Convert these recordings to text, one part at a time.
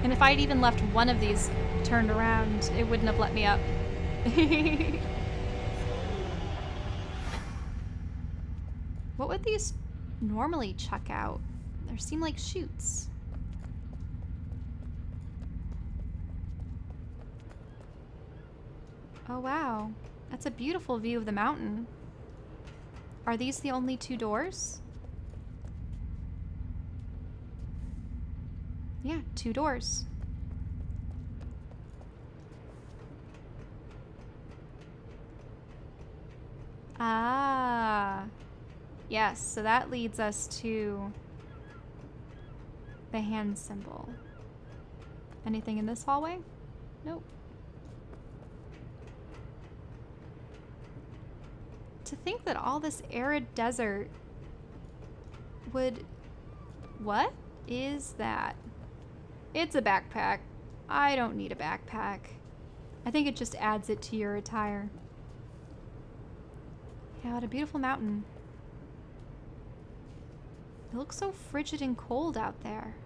And if I'd even left one of these turned around, it wouldn't have let me up. What would these normally chuck out? There seem like chutes. Oh wow, that's a beautiful view of the mountain. Are these the only two doors? Yeah, two doors. Ah. Yes, so that leads us to the hand symbol. Anything in this hallway? Nope. To think that all this arid desert would... What is that? It's a backpack. I don't need a backpack. I think it just adds it to your attire. Yeah, what a beautiful mountain. It looks so frigid and cold out there.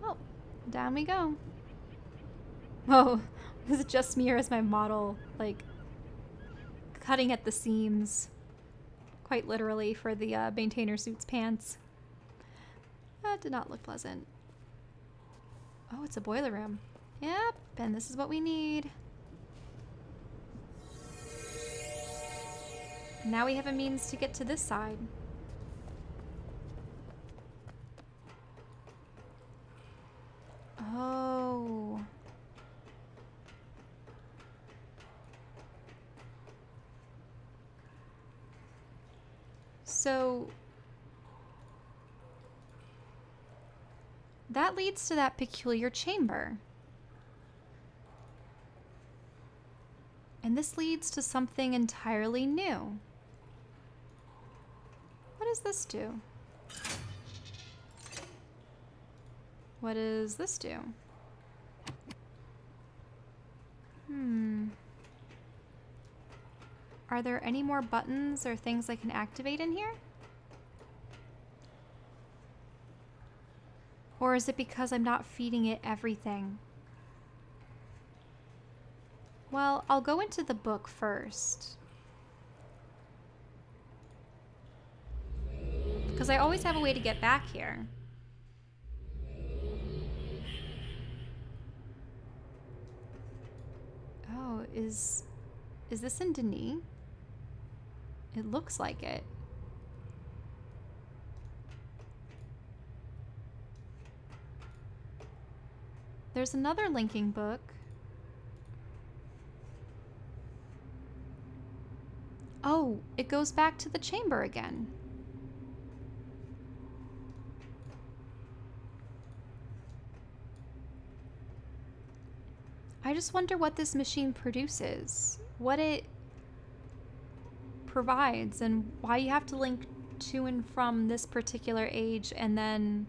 Oh, down we go. Oh, is it just me or is my model, like, cutting at the seams? Quite literally for the maintainer suit's pants. That did not look pleasant. Oh, it's a boiler room. Yep, and this is what we need. Now we have a means to get to this side. Oh. So that leads to that peculiar chamber. And this leads to something entirely new. What does this do? What does this do? Are there any more buttons or things I can activate in here? Or is it because I'm not feeding it everything? Well, I'll go into the book first. Because I always have a way to get back here. Oh, is this in Denis? It looks like it. There's another linking book. Oh, it goes back to the chamber again. I just wonder what this machine produces, what it provides, and why you have to link to and from this particular age and then...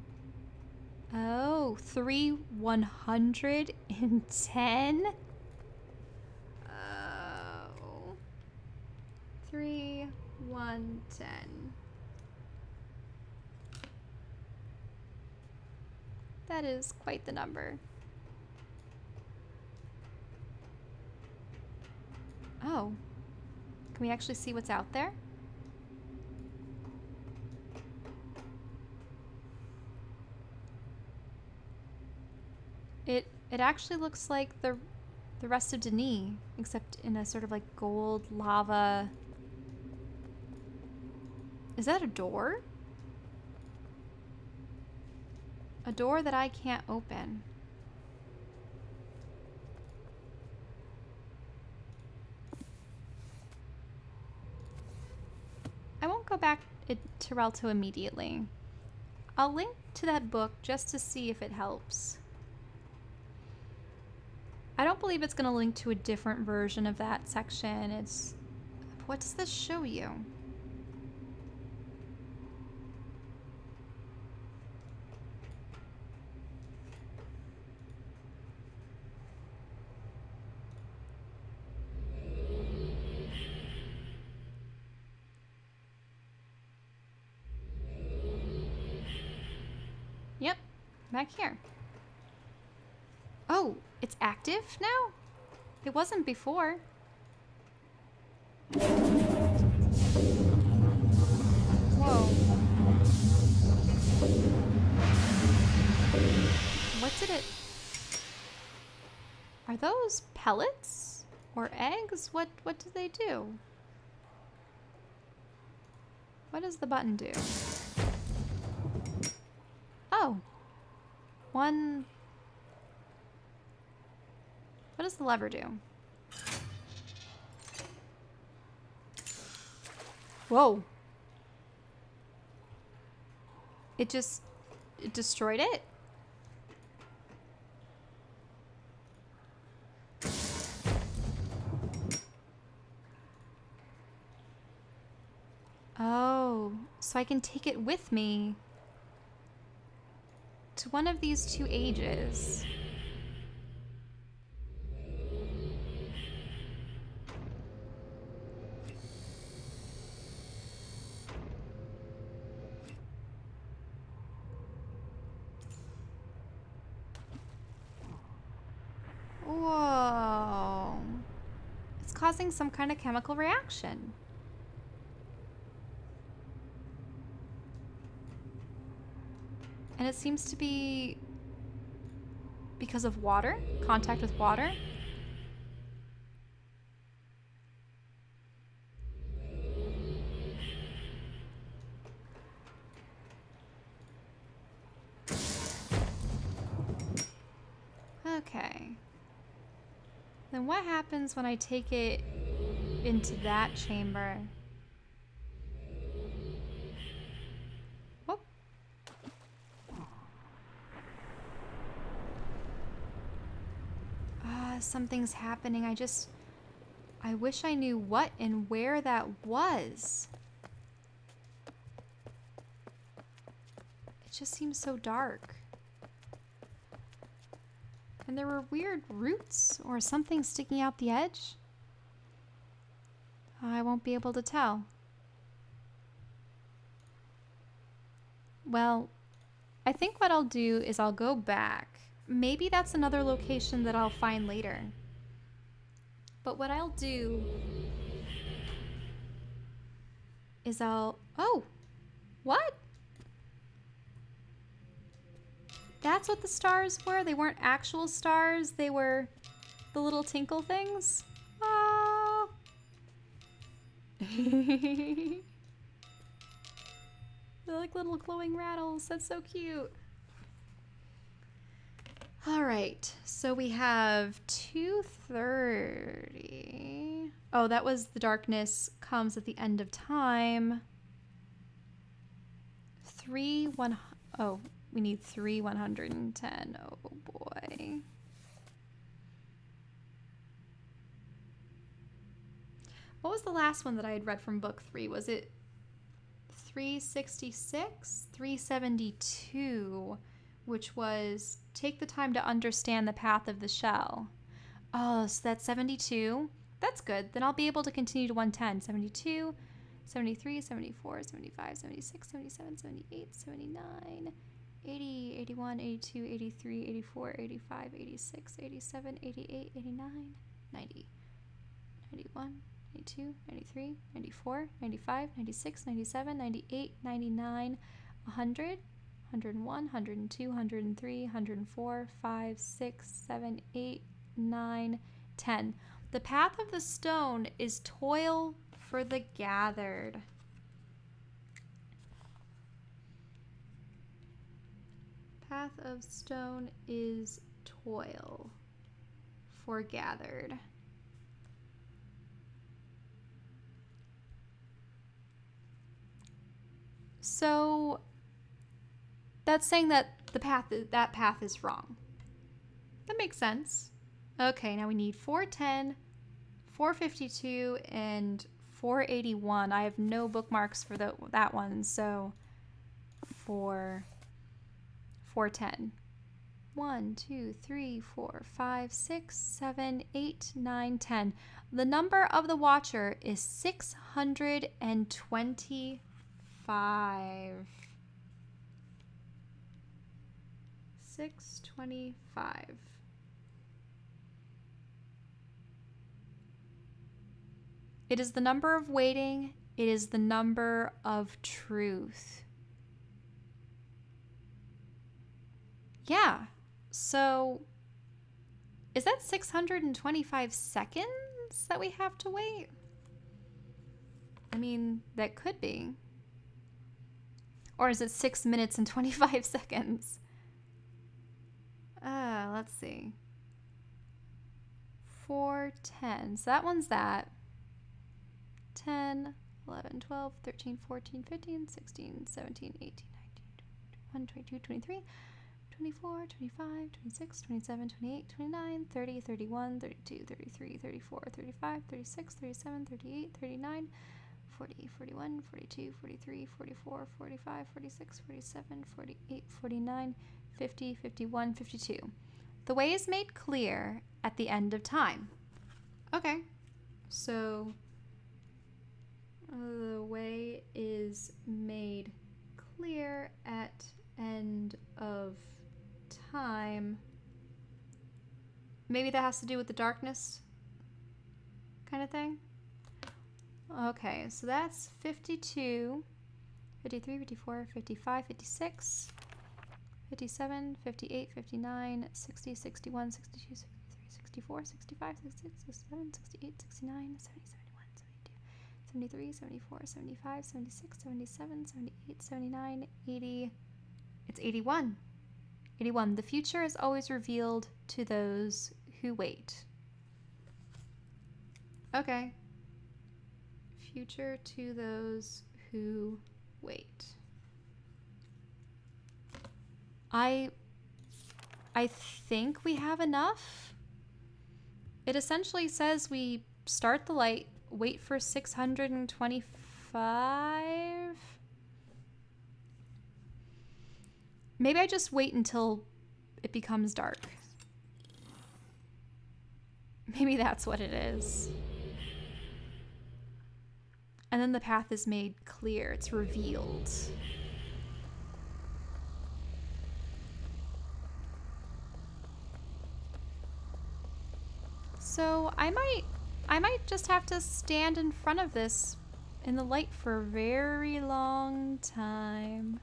Oh, 3/110? Oh. 3/110. That is quite the number. Oh. Can we actually see what's out there? It actually looks like the rest of Denis, except in a sort of like gold lava. Is that a door? A door that I can't open. I won't go back to Relto immediately. I'll link to that book just to see if it helps. I don't believe it's going to link to a different version of that section. It's... What does this show you? back here. Oh, it's active now? It wasn't before. Whoa. What did it... Are those pellets? Or eggs? What do they do? What does the button do? Oh. One... What does the lever do? Whoa. It destroyed it? Oh, so I can take it with me to one of these two ages. Whoa. It's causing some kind of chemical reaction. And it seems to be because of water, contact with water. Okay. Then what happens when I take it into that chamber? Whoop. Something's happening. I wish I knew what and where that was. It just seems so dark. And there were weird roots or something sticking out the edge. I won't be able to tell. Well, I think what I'll do is I'll go back. Maybe that's another location that I'll find later. But what I'll do is oh, what? That's what the stars were? They weren't actual stars, they were the little tinkle things? Oh. They're like little glowing rattles. That's so cute. All right, so we have 2:30. Oh, that was the darkness comes at the end of time. 100. Oh, we need 110. Oh boy. What was the last one that I had read from book 3? Was it 366? 372, which was take the time to understand the path of the shell. Oh, so that's 72. That's good. Then I'll be able to continue to 110. 72, 73, 74, 75, 76, 77, 78, 79, 80, 81, 82, 83, 84, 85, 86, 87, 88, 89, 90, 91, 92, 93, 94, 95, 96, 97, 98, 99, 100, 101, 102, 103, 104, 5, 6, 7, 8, 9, 10. The path of the stone is toil for the gathered. Path of stone is toil for gathered. So that's saying that that path is wrong. That makes sense. Okay, now we need 410, 452, and 481. I have no bookmarks for that one, so 410. 1, 2, 3, 4, 5, 6, 7, 8, 9, 10. The number of the Watcher is 625. 625. It is the number of waiting. It is the number of truth. Yeah. So is that 625 seconds that we have to wait? I mean, that could be. Or is it 6 minutes and 25 seconds? Let's see. 410. So that one's that. 10, 11, 12, 13, 14, 15, 16, 17, 18, 19, 21, 22, 23, 24, 25, 26, 27, 28, 29, 30, 31, 32, 33, 34, 35, 36, 37, 38, 39, 40, 41, 42, 43, 44, 45, 46, 47, 48, 49, 50, 51, 52. The way is made clear at the end of time. Okay, so the way is made clear at end of time. Maybe that has to do with the darkness kind of thing. Okay, so that's 52, 53, 54, 55, 56, 57, 58, 59, 60, 61, 62, 63, 64, 65, 66, 67, 68, 69, 70, 71, 72, 73, 74, 75, 76, 77, 78, 79, 80. It's 81. 81. The future is always revealed to those who wait. Okay. Future to those who wait. I think we have enough. It essentially says we start the light, wait for 625. Maybe I just wait until it becomes dark. Maybe that's what it is. And then the path is made clear. It's revealed. So I might just have to stand in front of this in the light for a very long time.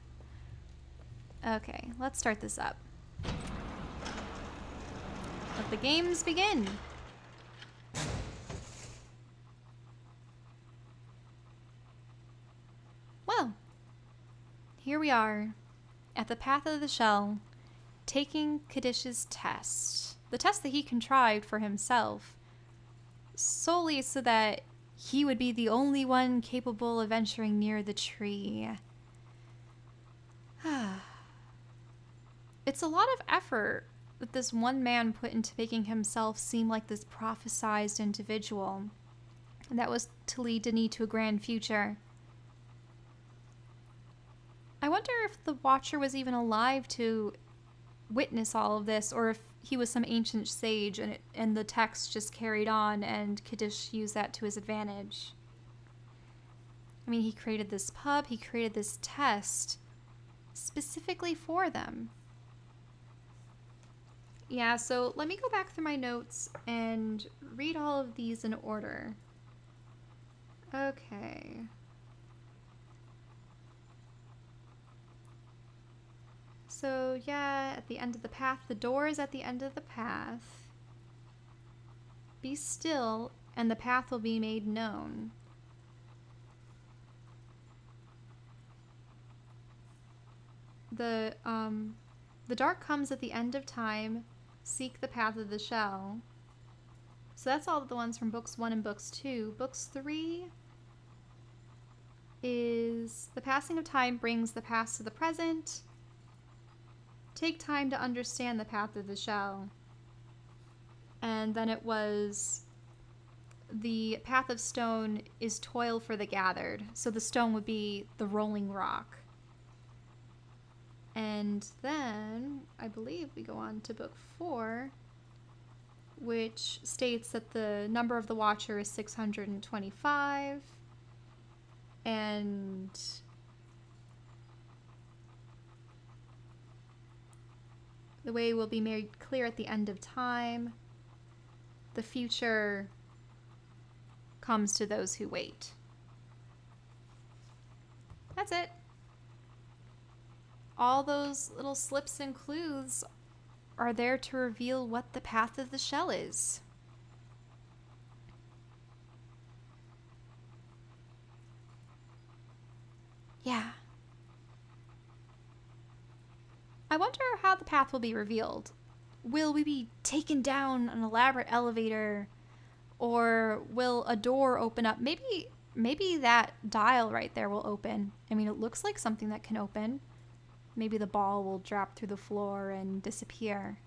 Okay, let's start this up. Let the games begin. Well, here we are at the path of the shell, taking Kadish's test. The test that he contrived for himself, solely so that he would be the only one capable of venturing near the tree. It's a lot of effort that this one man put into making himself seem like this prophesized individual, and that was to lead Denis to a grand future. I wonder if the Watcher was even alive to witness all of this, or if he was some ancient sage and the text just carried on and Kadish used that to his advantage. I mean, he created this pub, he created this test specifically for them. Yeah, so let me go back through my notes and read all of these in order. Okay. So, yeah, at the end of the path. The door is at the end of the path. Be still, and the path will be made known. The dark comes at the end of time. Seek the path of the shell. So that's all the ones from books 1 and books 2. Books 3 is the passing of time brings the past to the present. Take time to understand the path of the shell. And then it was the path of stone is toil for the gathered. So the stone would be the rolling rock. And then I believe we go on to book 4, which states that the number of the Watcher is 625. And The way will be made clear at the end of time. The future comes to those who wait. That's it. All those little slips and clues are there to reveal what the path of the shell is. Yeah. I wonder how the path will be revealed. Will we be taken down an elaborate elevator? Or will a door open up? Maybe that dial right there will open. I mean, it looks like something that can open. Maybe the ball will drop through the floor and disappear.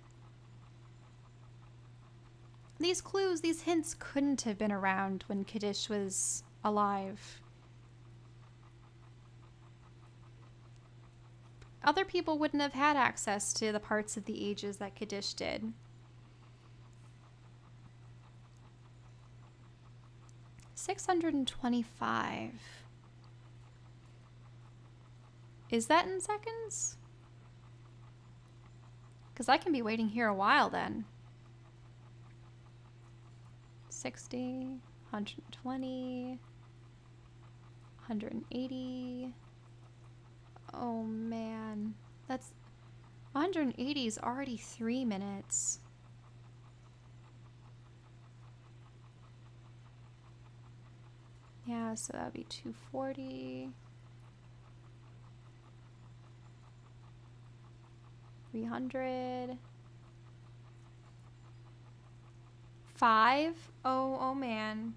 These clues, these hints couldn't have been around when Kaddish was alive. Other people wouldn't have had access to the parts of the ages that Kaddish did. $625. Is that in seconds? Because I can be waiting here a while then. 60, 120, 180. Oh man, that's 180 is already 3 minutes. Yeah, so that'd be 240. 300. 5? Oh man.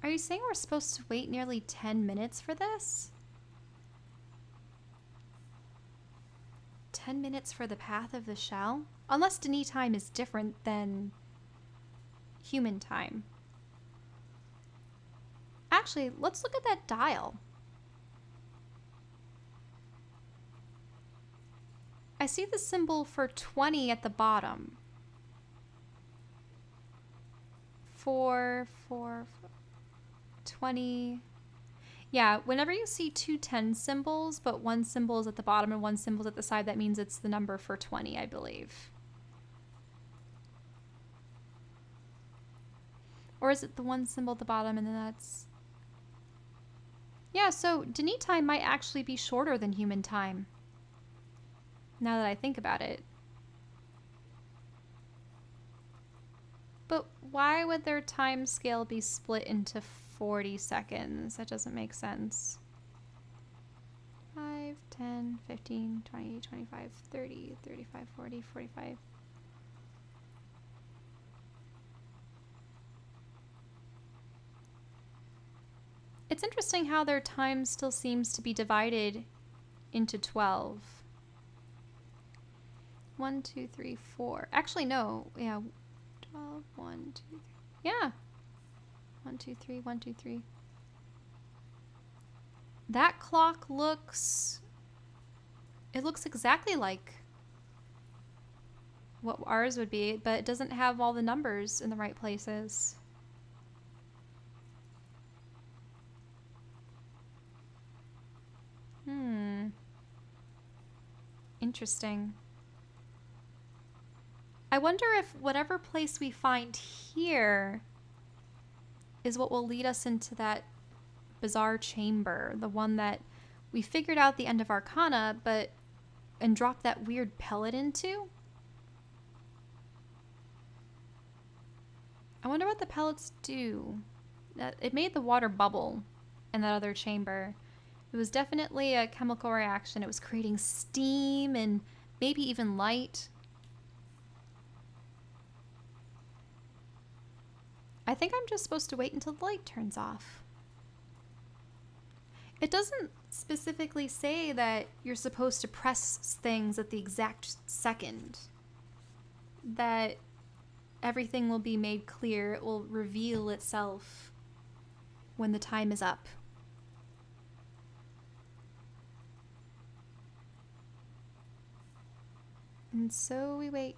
Are you saying we're supposed to wait nearly 10 minutes for this? 10 minutes for the path of the shell? Unless Denis time is different than human time. Actually, let's look at that dial. I see the symbol for 20 at the bottom. 4, 20. Yeah, whenever you see two 10 symbols, but one symbol is at the bottom and one symbol is at the side, that means it's the number for 20, I believe. Or is it the one symbol at the bottom and then that's... Yeah, so Denis time might actually be shorter than human time. Now that I think about it. But why would their time scale be split into 40 seconds? That doesn't make sense. 5, 10, 15, 20, 25, 30, 35, 40, 45. It's interesting how their time still seems to be divided into 12. 1, 2, 3, 4. Actually, no. Yeah. 12, 1, 2, 3. Yeah. 1, 2, 3, 1, 2, 3. That clock looks... It looks exactly like what ours would be, but it doesn't have all the numbers in the right places. Interesting. I wonder if whatever place we find here is what will lead us into that bizarre chamber, the one that we figured out the end of Arcana, and dropped that weird pellet into. I wonder what the pellets do. It made the water bubble in that other chamber. It was definitely a chemical reaction. It was creating steam and maybe even light. I think I'm just supposed to wait until the light turns off. It doesn't specifically say that you're supposed to press things at the exact second. That everything will be made clear. It will reveal itself when the time is up. And so we wait.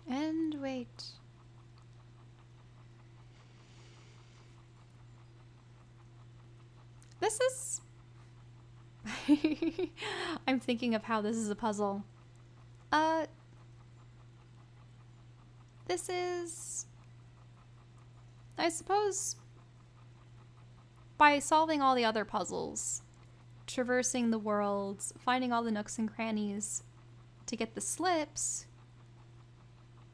And wait. This is... I'm thinking of how this is a puzzle. This is... I suppose... by solving all the other puzzles, traversing the worlds, finding all the nooks and crannies to get the slips,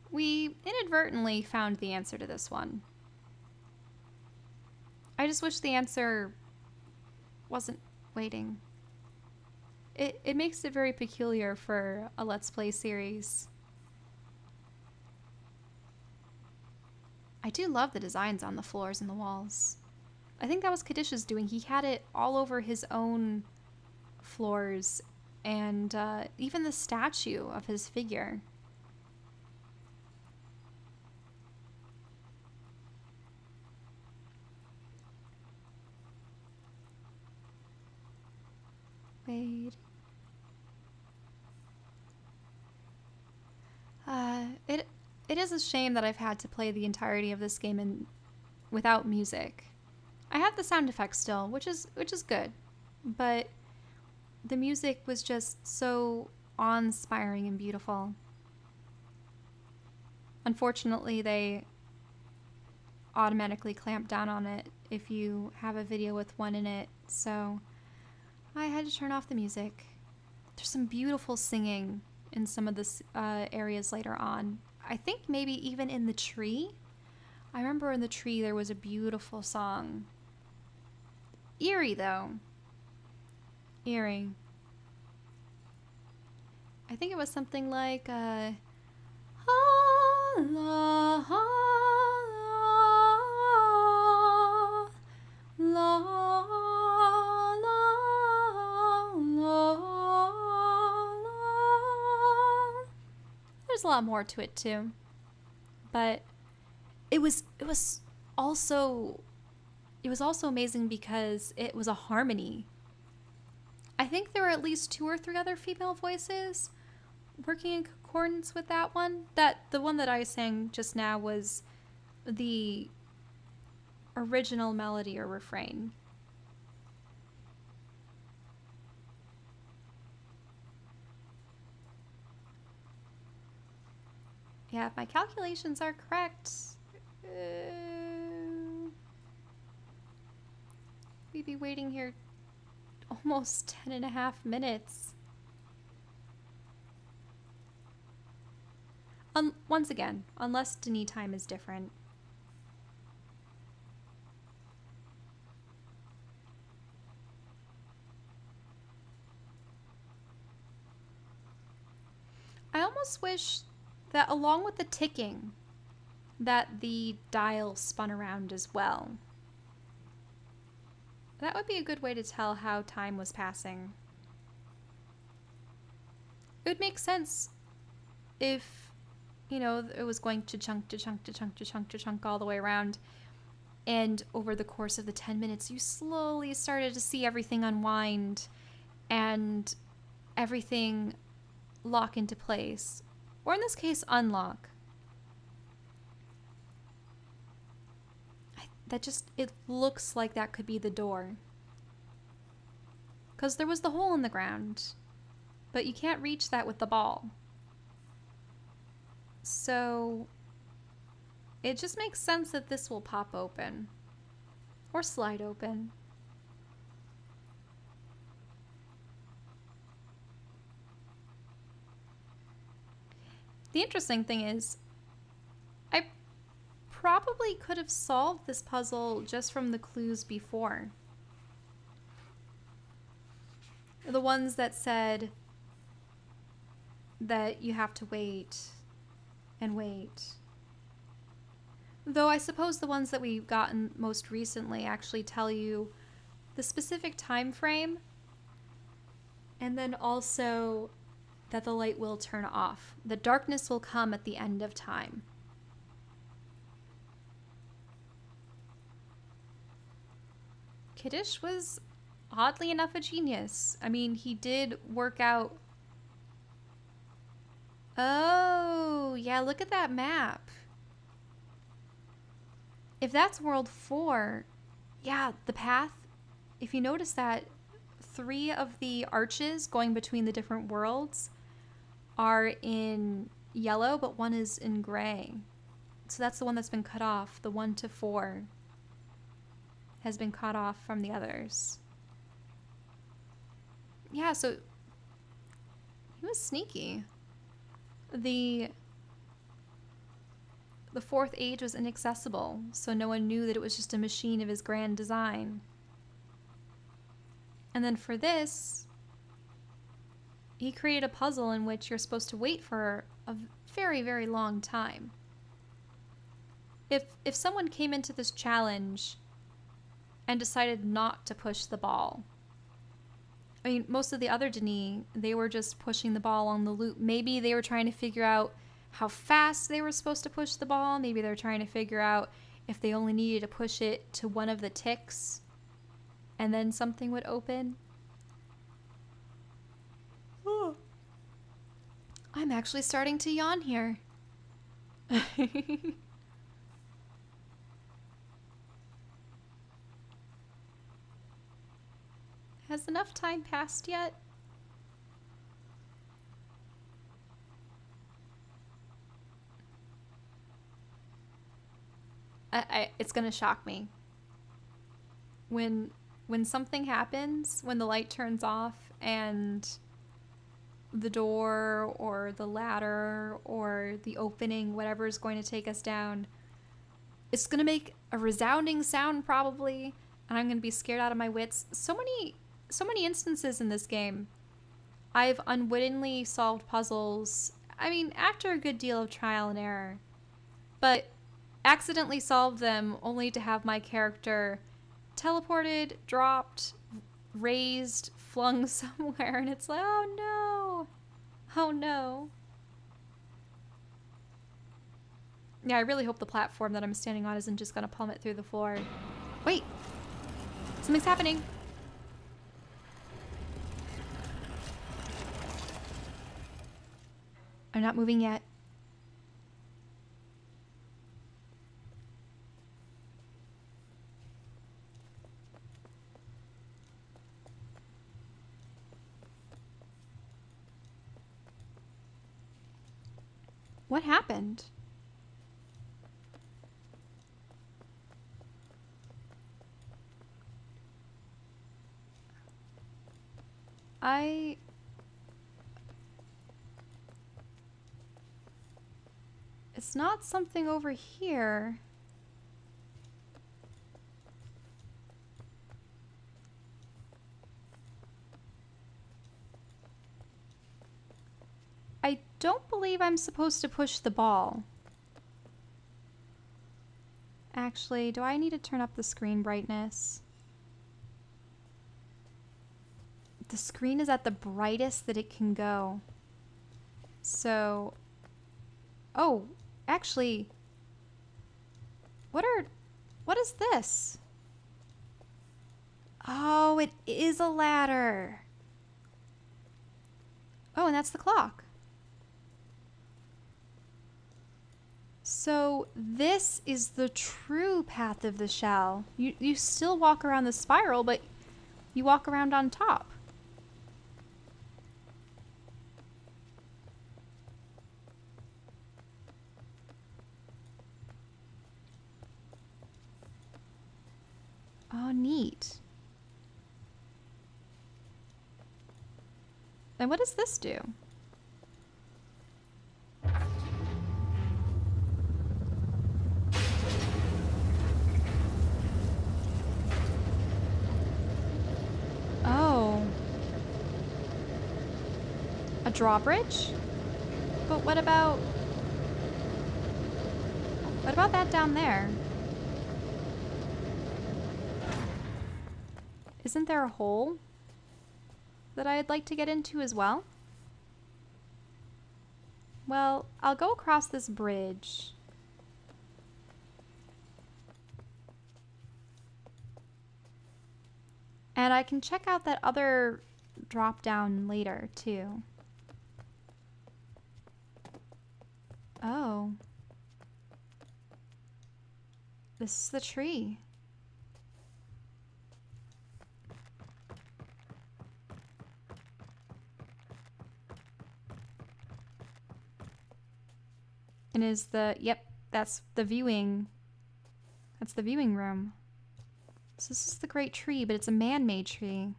we inadvertently found the answer to this one. I just wish the answer wasn't waiting. It makes it very peculiar for a Let's Play series. I do love the designs on the floors and the walls. I think that was Kadish's doing. He had it all over his own floors and even the statue of his figure. Wait. It is a shame that I've had to play the entirety of this game without music. I have the sound effects still, which is good, but the music was just so awe-inspiring and beautiful. Unfortunately, they automatically clamp down on it if you have a video with one in it, so I had to turn off the music. There's some beautiful singing in some of the areas later on. I think maybe even in the tree. I remember in the tree there was a beautiful song. Eerie, though. Eerie. I think it was something like, la, la, la, there's a lot more to it too, but it was also amazing because it was a harmony. I think there were at least 2 or 3 other female voices working in concordance with that one. The one that I sang just now was the original melody or refrain. Yeah, if my calculations are correct, we'd be waiting here almost 10.5 minutes. Once again, unless Denis time is different. I almost wish that along with the ticking, that the dial spun around as well. That would be a good way to tell how time was passing. It would make sense if, you know, it was going to chunk to chunk to chunk to chunk to chunk all the way around, and over the course of the 10 minutes you slowly started to see everything unwind and everything lock into place. Or in this case, unlock. It looks like that could be the door. Because there was the hole in the ground. But you can't reach that with the ball. So it just makes sense that this will pop open. Or slide open. The interesting thing is, I probably could have solved this puzzle just from the clues before. The ones that said that you have to wait and wait. Though I suppose the ones that we've gotten most recently actually tell you the specific time frame, and then also that the light will turn off. The darkness will come at the end of time. Kiddish was oddly enough a genius. I mean, he did work out... Oh, yeah, look at that map. If that's World 4, yeah, the path if you notice that 3 of the arches going between the different worlds are in yellow, but 1 is in gray. So that's the one that's been cut off. The 1 to 4 has been cut off from the others. Yeah, so he was sneaky. The 4th age was inaccessible, so no one knew that it was just a machine of his grand design. And then for this, he created a puzzle in which you're supposed to wait for a very, very long time. If someone came into this challenge and decided not to push the ball, I mean, most of the other Dini, they were just pushing the ball on the loop. Maybe they were trying to figure out how fast they were supposed to push the ball. Maybe they were trying to figure out if they only needed to push it to one of the ticks and then something would open. Oh. I'm actually starting to yawn here. Has enough time passed yet? It's gonna shock me. When something happens, when the light turns off and the door or the ladder or the opening, whatever is going to take us down, it's gonna make a resounding sound probably, and I'm gonna be scared out of my wits. So many instances in this game, I've unwittingly solved puzzles, I mean, after a good deal of trial and error, but accidentally solved them only to have my character teleported, dropped, raised, flung somewhere, and it's like, oh no, oh no. Yeah, I really hope the platform that I'm standing on isn't just gonna plummet through the floor. Wait, something's happening. I'm not moving yet. What happened? It's not something over here. I don't believe I'm supposed to push the ball. Actually, do I need to turn up the screen brightness? The screen is at the brightest that it can go. So, oh, actually, what is this? Oh, it is a ladder. Oh, and that's the clock. So this is the true path of the shell. You still walk around the spiral, but you walk around on top. Oh, neat. Then what does this do? Oh. A drawbridge? But what about that down there? Isn't there a hole that I'd like to get into as well? Well, I'll go across this bridge. And I can check out that other drop down later, too. Oh. This is the tree. And is the, yep, that's the viewing room. So this is the great tree, but it's a man-made tree.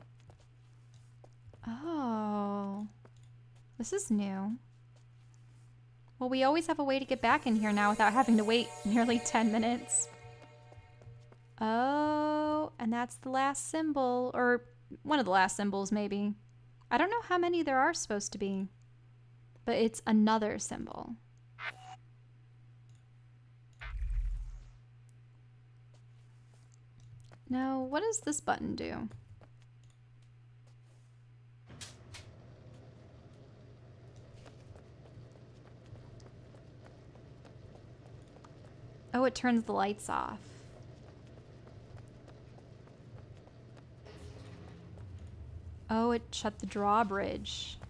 Oh, this is new. Well, we always have a way to get back in here now without having to wait nearly 10 minutes. Oh, and that's the last symbol, or one of the last symbols, maybe. I don't know how many there are supposed to be, but it's another symbol. Now, what does this button do? Oh, it turns the lights off. Oh, it shut the drawbridge.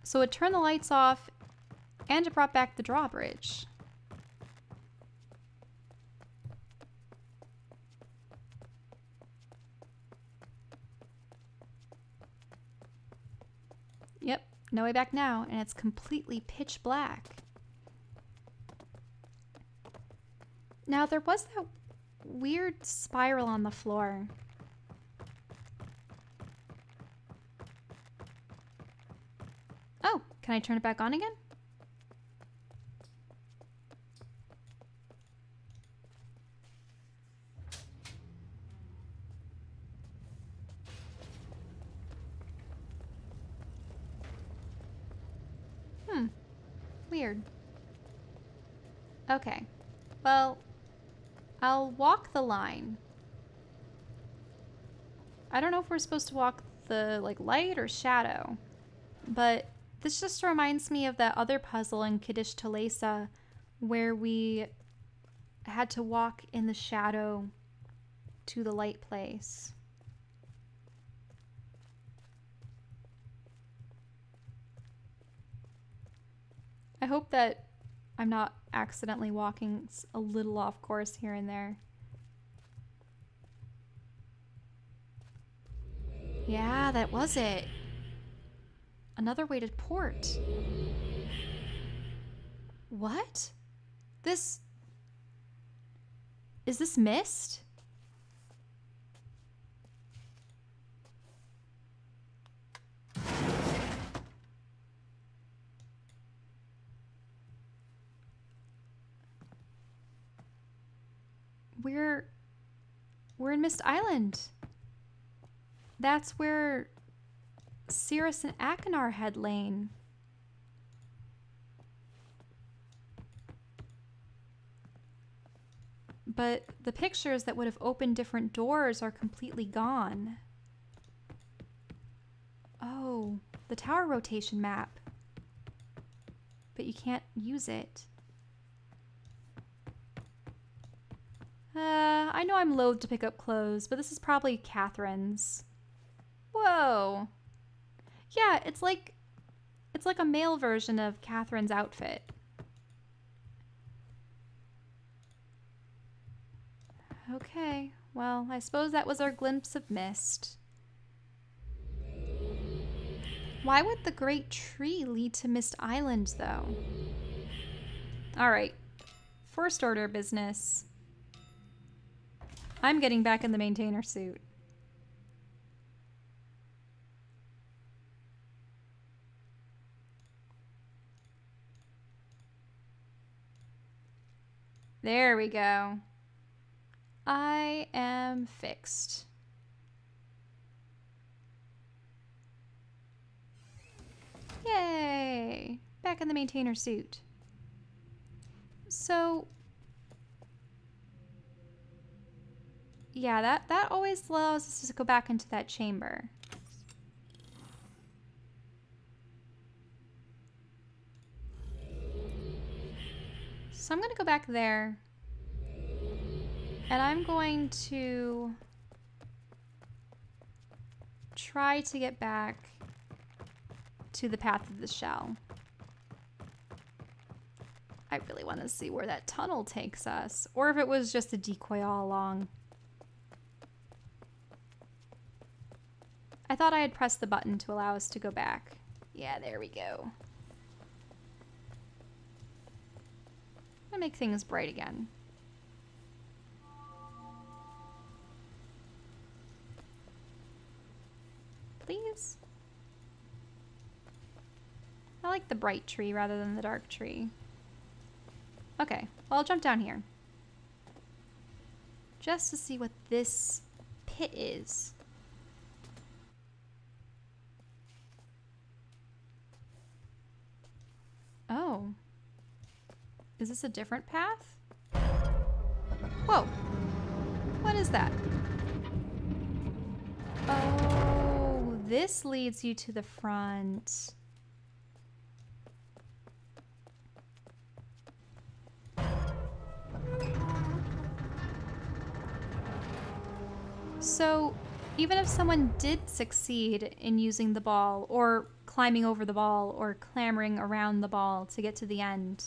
So it turned the lights off and it brought back the drawbridge. Yep, no way back now, and it's completely pitch black. Now, there was that weird spiral on the floor. Oh, can I turn it back on again? Weird. Okay. Well, I'll walk the line. I don't know if we're supposed to walk the, like, light or shadow, but this just reminds me of that other puzzle in Kiddush Talesa where we had to walk in the shadow to the light place. I hope that I'm not accidentally walking a little off course here and there. Yeah, that was it. Another weighted port. What? This... Is this Myst? We're in Myst Island. That's where Cirrus and Akinar had lain. But the pictures that would have opened different doors are completely gone. Oh, the tower rotation map. But you can't use it. I know I'm loath to pick up clothes, but this is probably Catherine's. Whoa. Yeah, it's like a male version of Catherine's outfit. Okay, well, I suppose that was our glimpse of Myst. Why would the great tree lead to Myst Island, though? Alright, first order of business. I'm getting back in the maintainer suit. There we go. I am fixed. Yay! Back in the maintainer suit. So... yeah, that always allows us to go back into that chamber. So I'm going to go back there. And I'm going to try to get back to the path of the shell. I really want to see where that tunnel takes us, or if it was just a decoy all along. I thought I had pressed the button to allow us to go back. Yeah, there we go. I'm gonna make things bright again. Please? I like the bright tree rather than the dark tree. Okay, well, I'll jump down here. Just to see what this pit is. Oh. Is this a different path? Whoa. What is that? Oh, this leads you to the front. So, even if someone did succeed in using the ball, or climbing over the ball, or clambering around the ball to get to the end,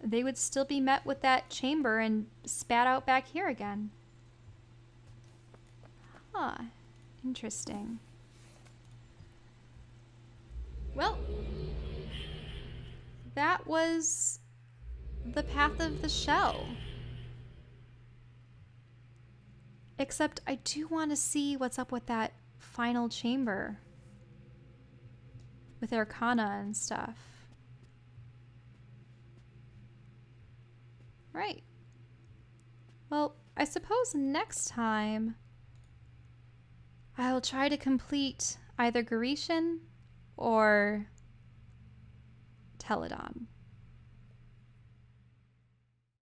they would still be met with that chamber and spat out back here again. Huh. Interesting. Well, that was the path of the shell. Except I do want to see what's up with that final chamber. With Arcana and stuff. Right. Well, I suppose next time I'll try to complete either Grecian or Teledon.